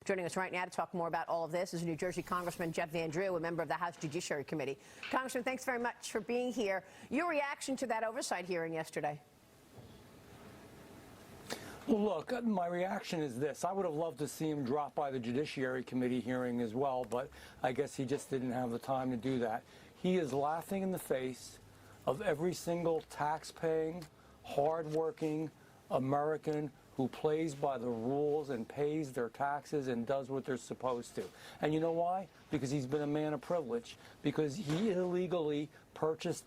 Joining us right now to talk more about all of this is New Jersey Congressman Jeff Van Drew, a member of the House Judiciary Committee. Congressman, thanks very much for being here. Your reaction to that oversight hearing yesterday? Well, look, my reaction is this. I would have loved to see him drop by the Judiciary Committee hearing as well, but I guess he just didn't have the time to do that. He is laughing in the face of every single tax-paying, hard-working American who plays by the rules and pays their taxes and does what they're supposed to. And you know why? Because he's been a man of privilege. Because he illegally purchased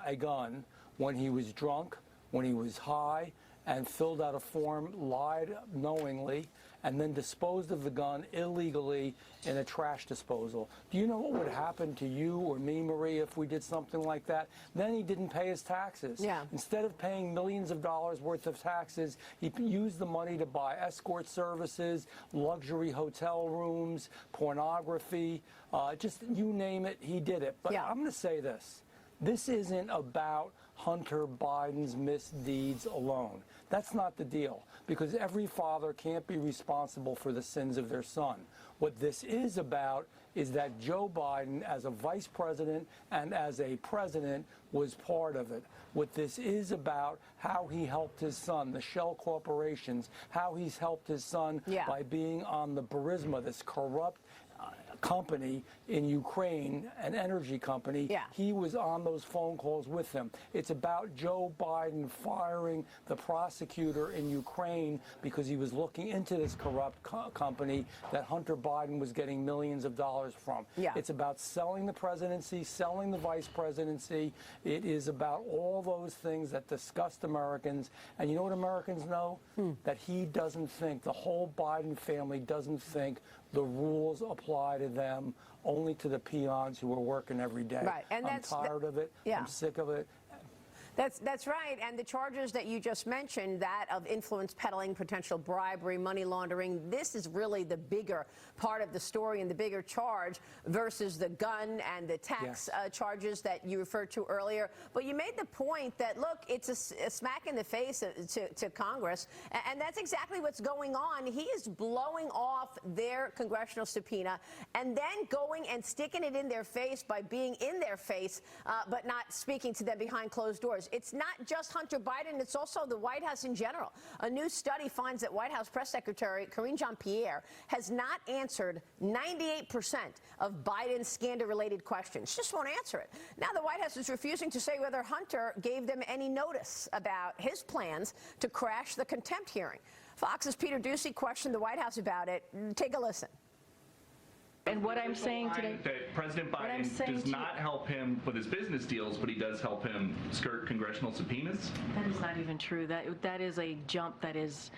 a gun when he was drunk, when he was high, and filled out a form, lied knowingly, and then disposed of the gun illegally in a trash disposal. Do you know what would happen to you or me, Maria, if we did something like that? Then he didn't pay his taxes. Yeah. Instead of paying millions of dollars worth of taxes, he used the money to buy escort services, luxury hotel rooms, pornography, just you name it, he did it. But I'm going to say this. This isn't about Hunter Biden's misdeeds alone. That's not the deal, because every father can't be responsible for the sins of their son. What this is about is that Joe Biden, as a vice president and as a president, was part of it. What this is about, how he helped his son, the shell corporations, how he's helped his son by being on the Burisma, this corrupt company in Ukraine, an energy company. He was on those phone calls with them. It's about Joe Biden firing the prosecutor in Ukraine because he was looking into this corrupt company that Hunter Biden was getting millions of dollars from. It's about selling the presidency, selling the vice presidency. It is about all those things that disgust Americans. And you know what Americans know? That he doesn't think, the whole Biden family doesn't think the rules apply to them, only to the peons who are working every day. Right. And I'm tired of it. I'm sick of it. That's right. And the charges that you just mentioned, that of influence peddling, potential bribery, money laundering, this is really the bigger part of the story and the bigger charge versus the gun and the tax charges that you referred to earlier. But you made the point that, look, it's a smack in the face to Congress, and that's exactly what's going on. He is blowing off their congressional subpoena and then going and sticking it in their face by being in their face, but not speaking to them behind closed doors. It's not just Hunter Biden, it's also the White House in general. A new study finds that White House Press Secretary Karine Jean-Pierre has not answered 98% of Biden's scandal-related questions. Just won't answer it. Now the White House is refusing to say whether Hunter gave them any notice about his plans to crash the contempt hearing. Fox's Peter Doocy questioned the White House about it. Take a listen. And what I'm saying today, that President Biden does not help him with his business deals, but he does help him skirt congressional subpoenas? That is not even true. That is a jump that is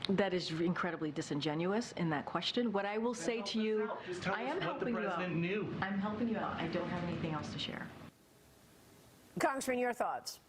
incredibly disingenuous in that question. What I will say to you, I am helping you out. I'm helping you out. I don't have anything else to share. Congressman, your thoughts?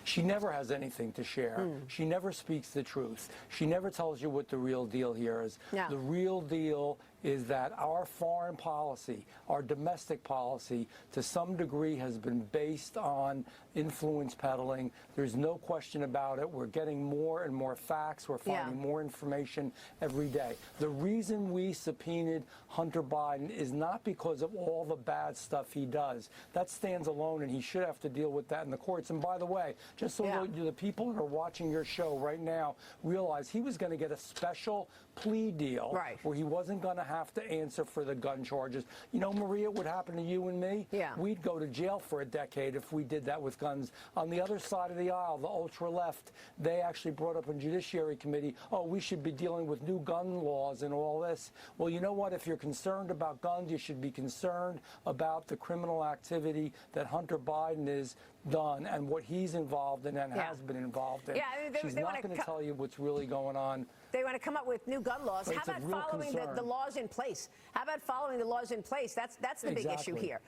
She never has anything to share. She never speaks the truth. She never tells you what the real deal here is. The real deal is that our foreign policy, our domestic policy, to some degree has been based on influence peddling. There's no question about it. We're getting more and more facts. We're finding more information every day. The reason we subpoenaed Hunter Biden is not because of all the bad stuff he does. That stands alone, and he should have to deal with that in the courts. And by the way, just so the people that are watching your show right now realize, he was going to get a special plea deal where he wasn't going to have to answer for the gun charges. You know, Maria, what happened to you and me? We'd go to jail for a decade if we did that with guns. On the other side of the aisle, the ultra-left, they actually brought up in Judiciary Committee, oh, we should be dealing with new gun laws and all this. Well, you know what? If you're concerned about guns, you should be concerned about the criminal activity that Hunter Biden is done and what he's involved in and has been involved in. She's not going to tell you what's really going on. They want to come up with new gun laws. How about following the laws in place? How about following the laws in place? That's the big issue here.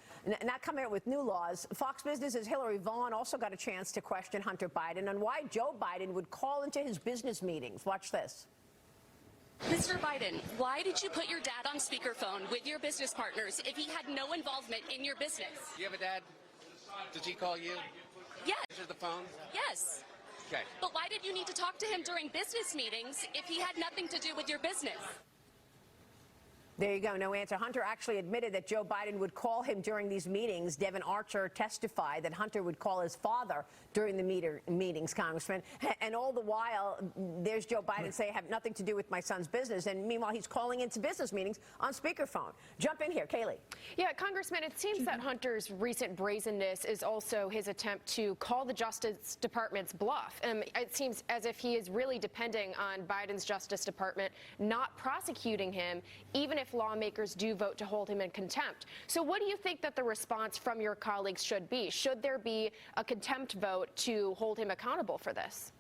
Not coming up with new laws. Fox Business's Hillary Vaughn also got a chance to question Hunter Biden on why Joe Biden would call into his business meetings. Watch this. Mr. Biden, why did you put your dad on speakerphone with your business partners if he had no involvement in your business? Do you have a dad? Did he call you? Yes. Answer the phone? Yes. Okay. But why did you need to talk to him during business meetings if he had nothing to do with your business? There you go. No answer. Hunter actually admitted that Joe Biden would call him during these meetings. Devin Archer testified that Hunter would call his father during the meetings, Congressman. And all the while, there's Joe Biden saying, I have nothing to do with my son's business. And meanwhile, he's calling into business meetings on speakerphone. Jump in here, Kaylee. Yeah, Congressman, it seems that Hunter's recent brazenness is also his attempt to call the Justice Department's bluff. It seems as if he is really depending on Biden's Justice Department not prosecuting him, even if lawmakers do vote to hold him in contempt. So what do you think that the response from your colleagues should be? Should there be a contempt vote to hold him accountable for this?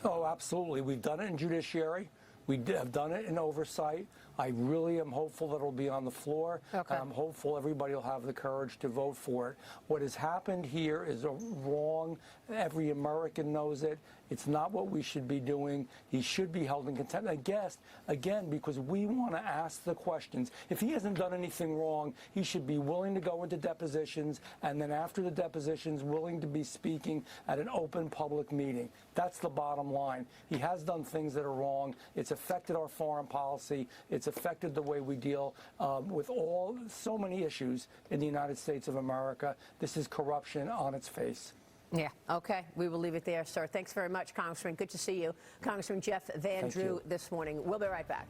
Oh, absolutely. We've done it in Judiciary. We have done it in Oversight. I really am hopeful that it'll be on the floor. Okay. I'm hopeful everybody will have the courage to vote for it. What has happened here is wrong. Every American knows it. It's not what we should be doing. He should be held in contempt. I guess, again, because we want to ask the questions. If he hasn't done anything wrong, he should be willing to go into depositions, and then after the depositions, willing to be speaking at an open public meeting. That's the bottom line. He has done things that are wrong. It's affected our foreign policy. It's affected the way we deal with so many issues in the United States of America. This is corruption on its face. Yeah, okay. We will leave it there, sir. Thanks very much, Congressman. Good to see you. Congressman Jeff Van Drew this morning. We'll be right back.